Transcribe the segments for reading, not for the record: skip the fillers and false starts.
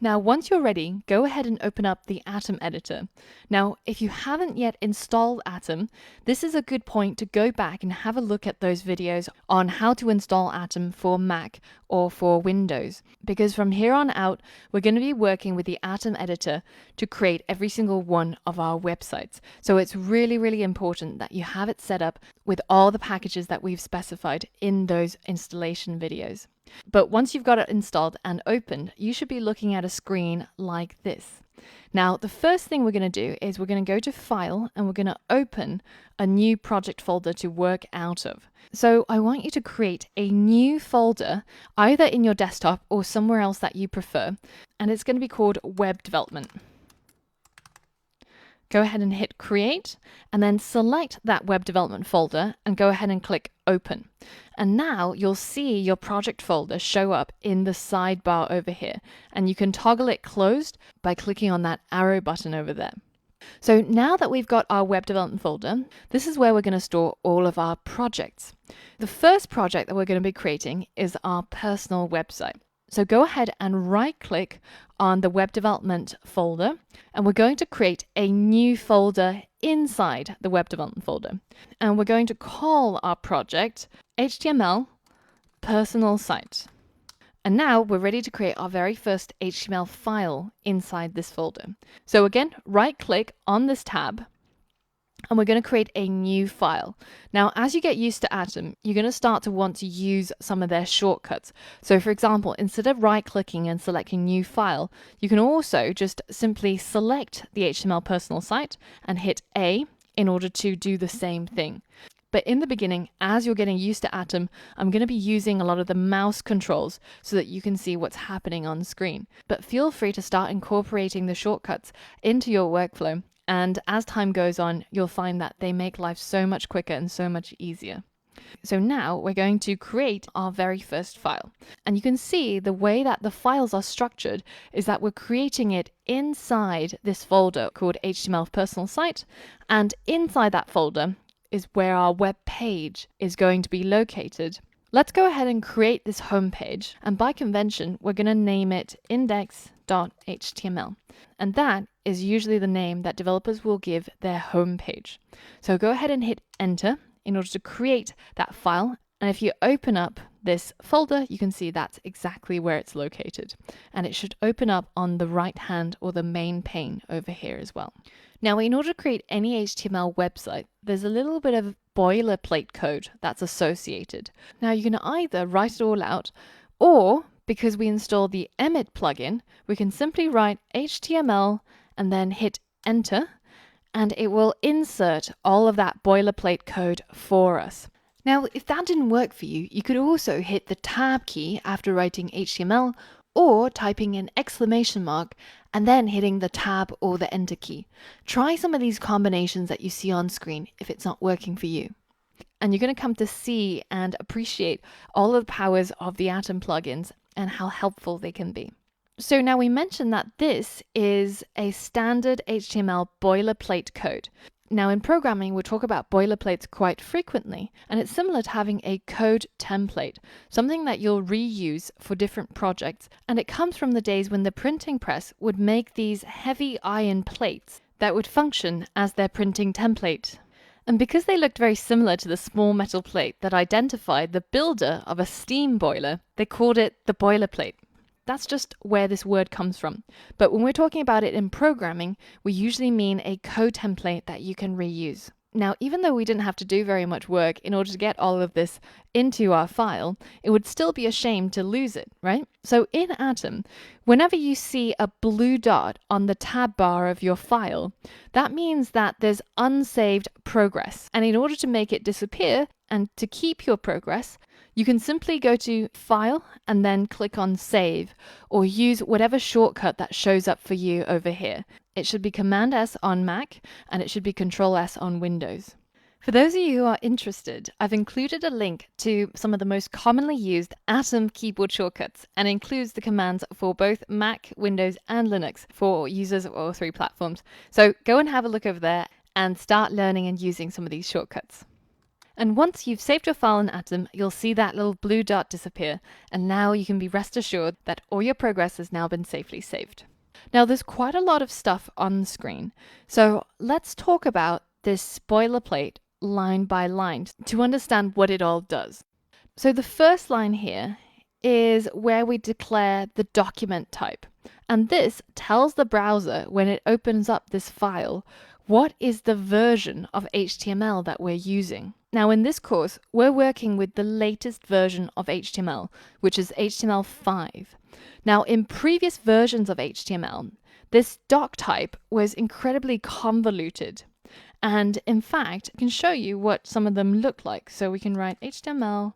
Now, once you're ready, go ahead and open up the Atom editor. Now, if you haven't yet installed Atom, this is a good point to go back and have a look at those videos on how to install Atom for Mac or for Windows. Because from here on out, we're going to be working with the Atom editor to create every single one of our websites. So it's really, really important that you have it set up with all the packages that we've specified in those installation videos. But once you've got it installed and opened, you should be looking at a screen like this. Now, the first thing we're going to do is we're going to go to File and we're going to open a new project folder to work out of. So I want you to create a new folder either in your desktop or somewhere else that you prefer, and it's going to be called Web Development. Go ahead and hit Create, and then select that web development folder and go ahead and click Open. And now you'll see your project folder show up in the sidebar over here, and you can toggle it closed by clicking on that arrow button over there. So now that we've got our web development folder, this is where we're going to store all of our projects. The first project that we're going to be creating is our personal website. So go ahead and right-click on the web development folder, and we're going to create a new folder inside the web development folder. And we're going to call our project HTML personal site. And now we're ready to create our very first HTML file inside this folder. So again, right-click on this tab, and we're going to create a new file. Now, as you get used to Atom, you're going to start to want to use some of their shortcuts. So for example, instead of right-clicking and selecting new file, you can also just simply select the HTML personal site and hit A in order to do the same thing. But in the beginning, as you're getting used to Atom, I'm going to be using a lot of the mouse controls so that you can see what's happening on screen. But feel free to start incorporating the shortcuts into your workflow. And as time goes on, you'll find that they make life so much quicker and so much easier. So now we're going to create our very first file. And you can see the way that the files are structured is that we're creating it inside this folder called HTML personal site. And inside that folder is where our web page is going to be located. Let's go ahead and create this home page. And by convention, we're going to name it index.html. And that is usually the name that developers will give their home page. So go ahead and hit enter in order to create that file. And if you open up this folder, you can see that's exactly where it's located. And it should open up on the right hand or the main pane over here as well. Now, in order to create any HTML website, there's a little bit of boilerplate code that's associated. Now, you can either write it all out, or because we installed the Emmet plugin, we can simply write HTML and then hit enter, and it will insert all of that boilerplate code for us. Now, if that didn't work for you, you could also hit the tab key after writing HTML or typing an exclamation mark and then hitting the tab or the enter key. Try some of these combinations that you see on screen if it's not working for you. And you're going to come to see and appreciate all of the powers of the Atom plugins and how helpful they can be. So now we mentioned that this is a standard HTML boilerplate code. Now in programming, we'll talk about boilerplates quite frequently, and it's similar to having a code template, something that you'll reuse for different projects. And it comes from the days when the printing press would make these heavy iron plates that would function as their printing template. And because they looked very similar to the small metal plate that identified the builder of a steam boiler, they called it the boilerplate. That's just where this word comes from. But when we're talking about it in programming, we usually mean a code template that you can reuse. Now, even though we didn't have to do very much work in order to get all of this into our file, it would still be a shame to lose it, right? So in Atom, whenever you see a blue dot on the tab bar of your file, that means that there's unsaved progress. And in order to make it disappear and to keep your progress, you can simply go to File and then click on Save, or use whatever shortcut that shows up for you over here. It should be Command-S on Mac, and it should be Control-S on Windows. For those of you who are interested, I've included a link to some of the most commonly used Atom keyboard shortcuts, and includes the commands for both Mac, Windows, and Linux for users of all three platforms. So go and have a look over there and start learning and using some of these shortcuts. And once you've saved your file in Atom, you'll see that little blue dot disappear, and now you can be rest assured that all your progress has now been safely saved. Now there's quite a lot of stuff on the screen, so let's talk about this boilerplate line by line to understand what it all does. So the first line here is where we declare the document type, and this tells the browser when it opens up this file what is the version of HTML that we're using. Now in this course, we're working with the latest version of HTML, which is HTML5. Now in previous versions of HTML, this doc type was incredibly convoluted. And in fact, I can show you what some of them look like. So we can write HTML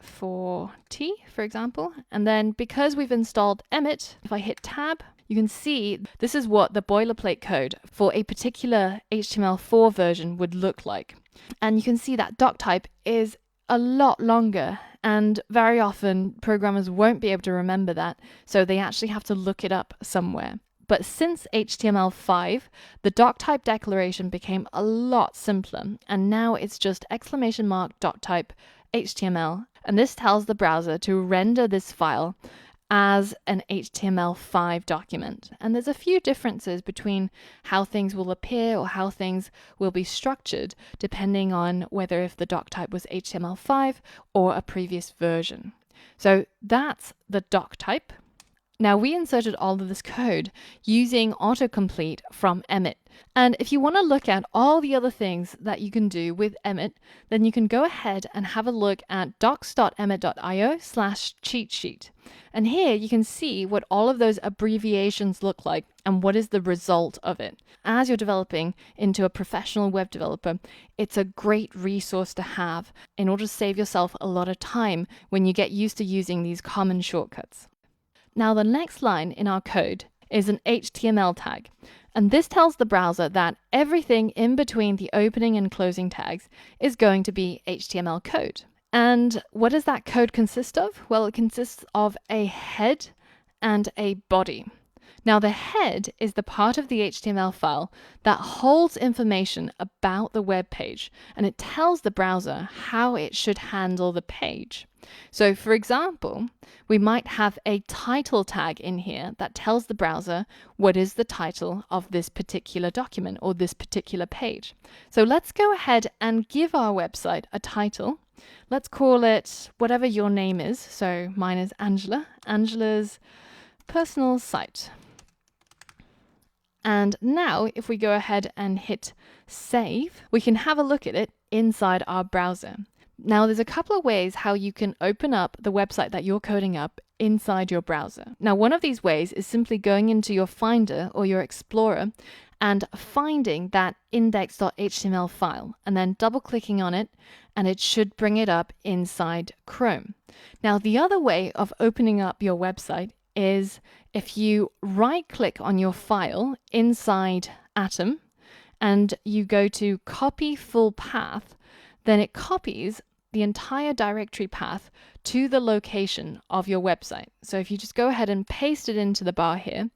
for T, for example. And then because we've installed Emmet, if I hit tab, you can see this is what the boilerplate code for a particular HTML4 version would look like. And you can see that doc type is a lot longer, and very often programmers won't be able to remember that, so they actually have to look it up somewhere. But since HTML5, the doc type declaration became a lot simpler, and now it's just !doc type HTML, and this tells the browser to render this file as an HTML5 document. And there's a few differences between how things will appear or how things will be structured depending on whether if the doc type was HTML5 or a previous version. So that's the doc type. Now we inserted all of this code using autocomplete from Emmet. And if you want to look at all the other things that you can do with Emmet, then you can go ahead and have a look at docs.emmet.io/cheat sheet. And here you can see what all of those abbreviations look like and what is the result of it. As you're developing into a professional web developer, it's a great resource to have in order to save yourself a lot of time when you get used to using these common shortcuts. Now the next line in our code is an HTML tag, and this tells the browser that everything in between the opening and closing tags is going to be HTML code. And what does that code consist of? Well, it consists of a head and a body. Now the head is the part of the HTML file that holds information about the web page, and it tells the browser how it should handle the page. So for example, we might have a title tag in here that tells the browser what is the title of this particular document or this particular page. So let's go ahead and give our website a title. Let's call it whatever your name is. So mine is Angela, Angela's personal site. And now if we go ahead and hit save, we can have a look at it inside our browser. Now there's a couple of ways how you can open up the website that you're coding up inside your browser. Now one of these ways is simply going into your Finder or your Explorer and finding that index.html file and then double clicking on it, and it should bring it up inside Chrome. Now the other way of opening up your website is if you right click on your file inside Atom and you go to copy full path, then it copies the entire directory path to the location of your website. So if you just go ahead and paste it into the bar here,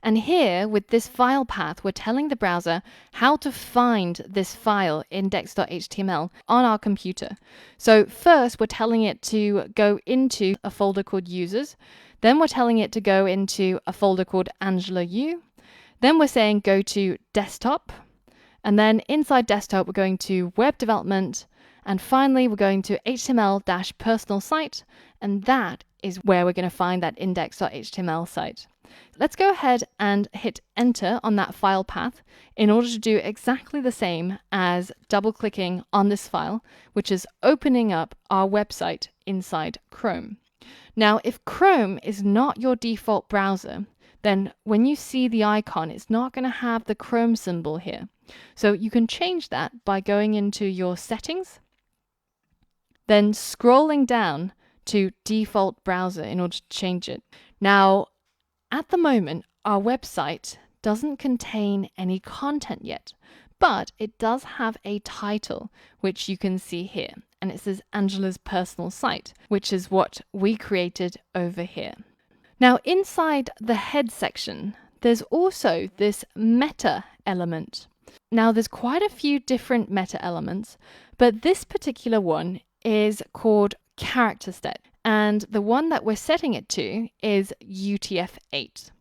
and here with this file path, we're telling the browser how to find this file index.html on our computer. So first we're telling it to go into a folder called users, then we're telling it to go into a folder called Angela U, then we're saying go to desktop, and then inside desktop we're going to web development, and finally we're going to HTML-personal site, and that is where we're going to find that index.html site. Let's go ahead and hit enter on that file path in order to do exactly the same as double clicking on this file, which is opening up our website inside Chrome. Now if Chrome is not your default browser, then when you see the icon, it's not going to have the Chrome symbol here. So you can change that by going into your settings, then scrolling down to default browser in order to change it. Now, at the moment, our website doesn't contain any content yet, but it does have a title, which you can see here. And it says Angela's personal site, which is what we created over here. Now, inside the head section, there's also this meta element. Now, there's quite a few different meta elements, But this particular one is called character set, and the one that we're setting it to is UTF-8.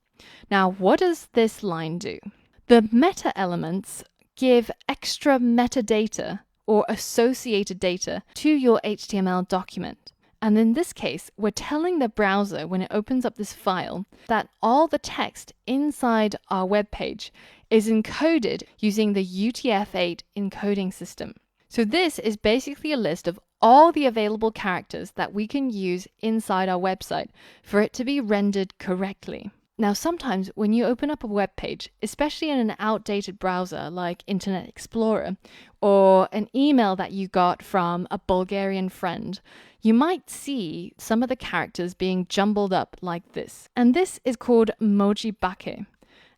Now, what does this line do? The meta elements give extra metadata or associated data to your HTML document. And in this case, we're telling the browser when it opens up this file that all the text inside our web page is encoded using the UTF-8 encoding system. So this is basically a list of all the available characters that we can use inside our website for it to be rendered correctly. Now, sometimes when you open up a web page, especially in an outdated browser like Internet Explorer, or an email that you got from a Bulgarian friend, you might see some of the characters being jumbled up like this. And this is called mojibake.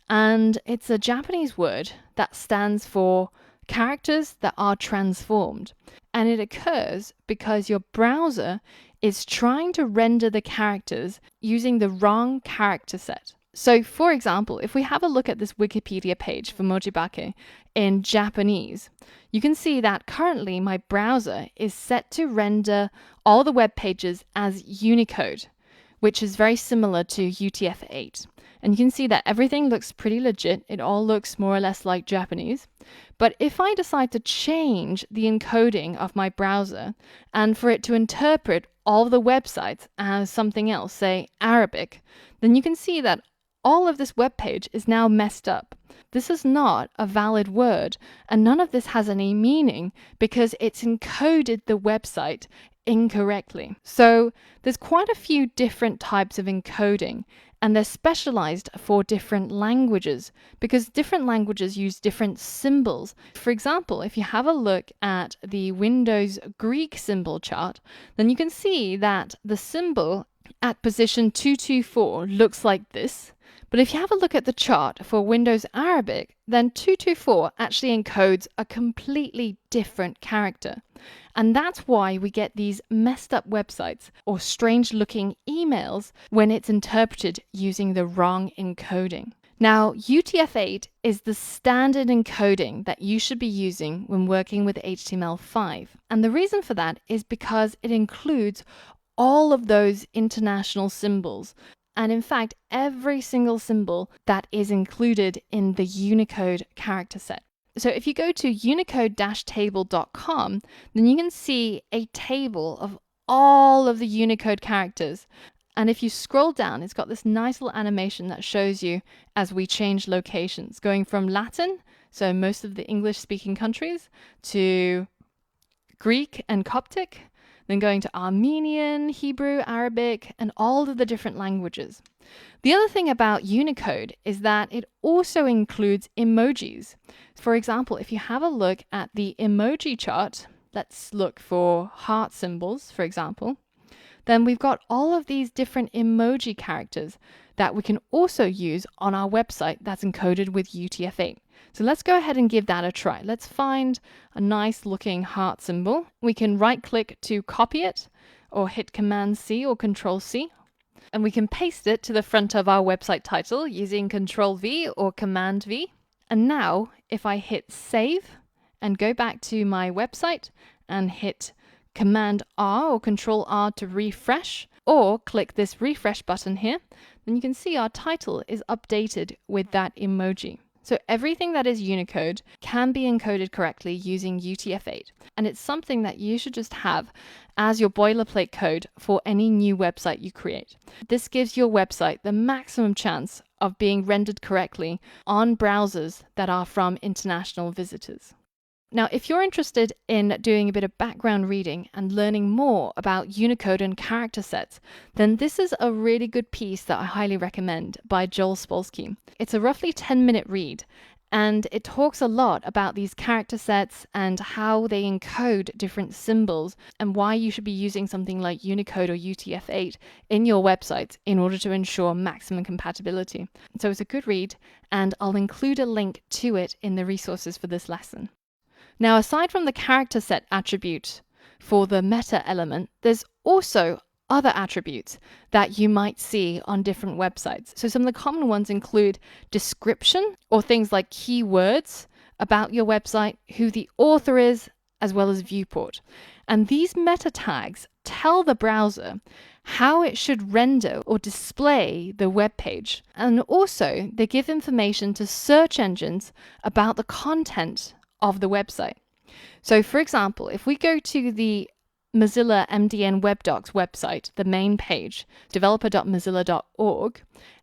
And it's a Japanese word that stands for characters that are transformed. And it occurs because your browser is trying to render the characters using the wrong character set. So, for example, if we have a look at this Wikipedia page for mojibake in Japanese, you can see that currently my browser is set to render all the web pages as Unicode, which is very similar to UTF-8. And you can see that everything looks pretty legit. It all looks more or less like Japanese. But if I decide to change the encoding of my browser and for it to interpret all the websites as something else, say Arabic, then you can see that all of this web page is now messed up. This is not a valid word, and none of this has any meaning because it's encoded the website incorrectly. So there's quite a few different types of encoding, and they're specialized for different languages because different languages use different symbols. For example, if you have a look at the Windows Greek symbol chart, then you can see that the symbol at position 224 looks like this. But if you have a look at the chart for Windows Arabic, then 224 actually encodes a completely different character. And that's why we get these messed up websites or strange looking emails when it's interpreted using the wrong encoding. Now, UTF-8 is the standard encoding that you should be using when working with HTML5. And the reason for that is because it includes all of those international symbols. And in fact, every single symbol that is included in the Unicode character set. So if you go to unicode-table.com, then you can see a table of all of the Unicode characters. And if you scroll down, it's got this nice little animation that shows you as we change locations, going from Latin, so most of the English-speaking countries, to Greek and Coptic, then going to Armenian, Hebrew, Arabic, and all of the different languages. The other thing about Unicode is that it also includes emojis. For example, if you have a look at the emoji chart, let's look for heart symbols, for example, then we've got all of these different emoji characters that we can also use on our website that's encoded with UTF-8. So let's go ahead and give that a try. Let's find a nice looking heart symbol. We can right click to copy it or hit Command-C or Control-C. And we can paste it to the front of our website title using Control-V or Command-V. And now if I hit save and go back to my website and hit Command-R or Control-R to refresh, or click this refresh button here, then you can see our title is updated with that emoji. So everything that is Unicode can be encoded correctly using UTF-8, and it's something that you should just have as your boilerplate code for any new website you create. This gives your website the maximum chance of being rendered correctly on browsers that are from international visitors. Now, if you're interested in doing a bit of background reading and learning more about Unicode and character sets, then this is a really good piece that I highly recommend by Joel Spolsky. It's a roughly 10-minute read, and it talks a lot about these character sets and how they encode different symbols and why you should be using something like Unicode or UTF-8 in your websites in order to ensure maximum compatibility. So it's a good read, and I'll include a link to it in the resources for this lesson. Now, aside from the character set attribute for the meta element, there's also other attributes that you might see on different websites. So some of the common ones include description, or things like keywords about your website, who the author is, as well as viewport. And these meta tags tell the browser how it should render or display the web page. And also, they give information to search engines about the content of the website. So for example, if we go to the Mozilla MDN WebDocs website, the main page, developer.mozilla.org,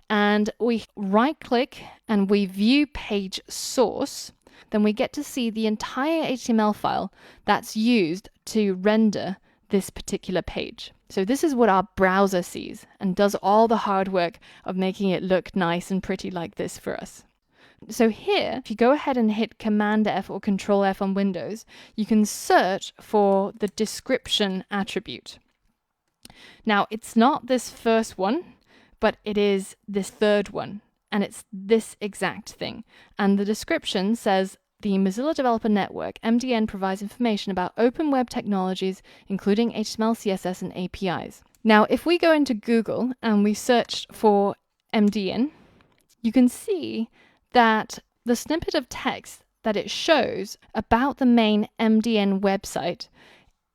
and we right-click and we view page source, then we get to see the entire HTML file that's used to render this particular page. So this is what our browser sees and does all the hard work of making it look nice and pretty like this for us. So here, if you go ahead and hit Command F or Control F on Windows, you can search for the description attribute. Now, it's not this first one, but it is this third one, and it's this exact thing. And the description says, the Mozilla Developer Network, MDN, provides information about open web technologies, including HTML, CSS, and APIs. Now, if we go into Google and we search for MDN, you can see that the snippet of text that it shows about the main MDN website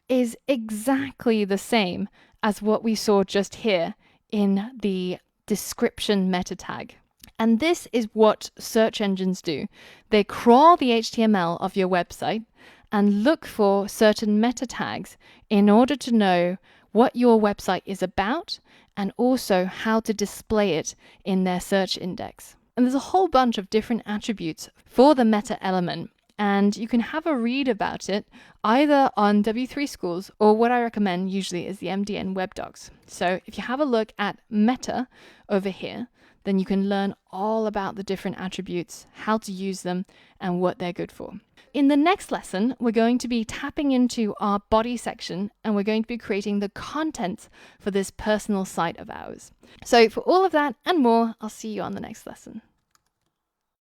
is exactly the same as what we saw just here in the description meta tag. And this is what search engines do. They crawl the HTML of your website and look for certain meta tags in order to know what your website is about and also how to display it in their search index. And there's a whole bunch of different attributes for the meta element, and you can have a read about it either on W3 Schools or what I recommend usually is the MDN WebDocs. So if you have a look at meta over here, then you can learn all about the different attributes, how to use them, and what they're good for. In the next lesson, we're going to be tapping into our body section and we're going to be creating the content for this personal site of ours. So for all of that and more, I'll see you on the next lesson.